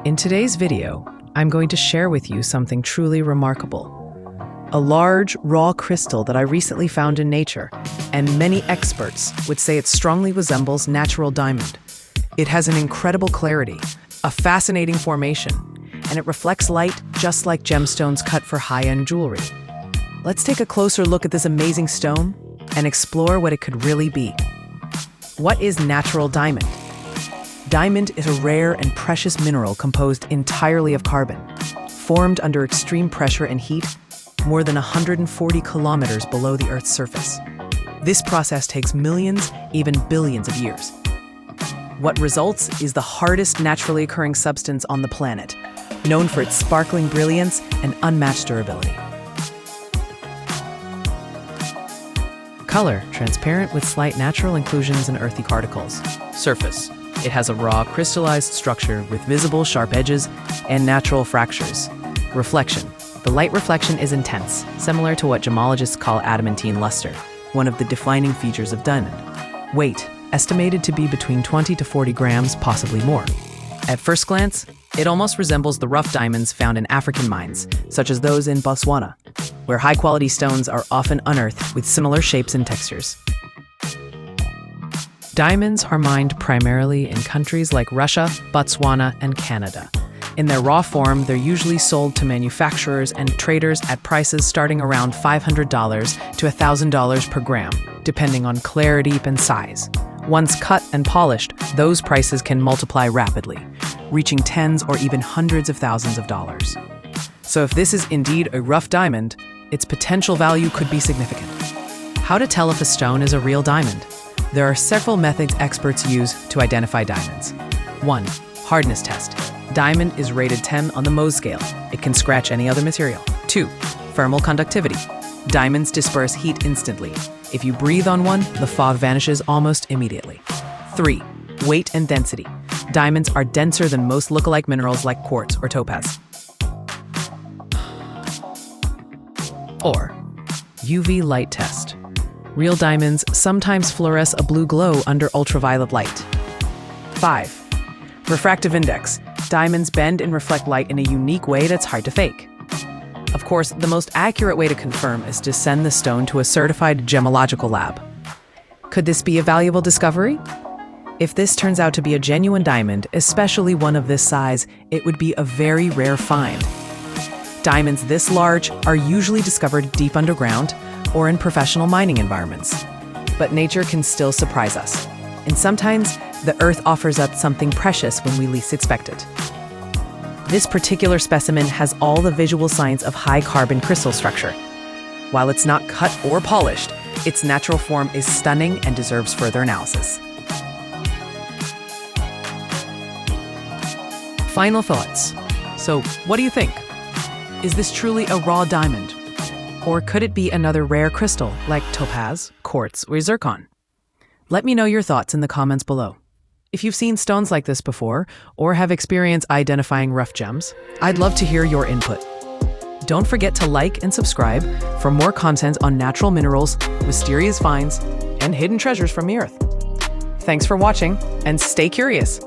In today's video, I'm going to share with you something truly remarkable. A large, raw crystal that I recently found in nature, and many experts would say it strongly resembles natural diamond. It has an incredible clarity, a fascinating formation, and it reflects light just like gemstones cut for high-end jewelry. Let's take a closer look at this amazing stone and explore what it could really be. What is natural diamond? Diamond is a rare and precious mineral composed entirely of carbon, formed under extreme pressure and heat, more than 140 kilometers below the Earth's surface. This process takes millions, even billions of years. What results is the hardest naturally occurring substance on the planet, known for its sparkling brilliance and unmatched durability. Color, transparent with slight natural inclusions and earthy particles. Surface. It has a raw, crystallized structure with visible sharp edges and natural fractures. Reflection. The light reflection is intense, similar to what gemologists call adamantine luster, one of the defining features of diamond. Weight. Estimated to be between 20 to 40 grams, possibly more. At first glance, it almost resembles the rough diamonds found in African mines, such as those in Botswana, where high-quality stones are often unearthed with similar shapes and textures. Diamonds are mined primarily in countries like Russia, Botswana, and Canada. In their raw form, they're usually sold to manufacturers and traders at prices starting around $500 to $1,000 per gram, depending on clarity and size. Once cut and polished, those prices can multiply rapidly, reaching tens or even hundreds of thousands of dollars. So if this is indeed a rough diamond, its potential value could be significant. How to tell if a stone is a real diamond? There are several methods experts use to identify diamonds. 1. Hardness test. Diamond is rated 10 on the Mohs scale. It can scratch any other material. 2. Thermal conductivity. Diamonds disperse heat instantly. If you breathe on one, the fog vanishes almost immediately. 3. Weight and density. Diamonds are denser than most lookalike minerals like quartz or topaz. 4. UV light test. Real diamonds sometimes fluoresce a blue glow under ultraviolet light. 5. Refractive index. Diamonds bend and reflect light in a unique way that's hard to fake. Of course, the most accurate way to confirm is to send the stone to a certified gemological lab. Could this be a valuable discovery? If this turns out to be a genuine diamond, especially one of this size, it would be a very rare find. Diamonds this large are usually discovered deep underground or in professional mining environments. But nature can still surprise us. And sometimes, the Earth offers up something precious when we least expect it. This particular specimen has all the visual signs of high carbon crystal structure. While it's not cut or polished, its natural form is stunning and deserves further analysis. Final thoughts. So, what do you think? Is this truly a raw diamond? Or could it be another rare crystal like topaz, quartz, or zircon? Let me know your thoughts in the comments below. If you've seen stones like this before, or have experience identifying rough gems, I'd love to hear your input. Don't forget to like and subscribe for more content on natural minerals, mysterious finds, and hidden treasures from the Earth. Thanks for watching, and stay curious.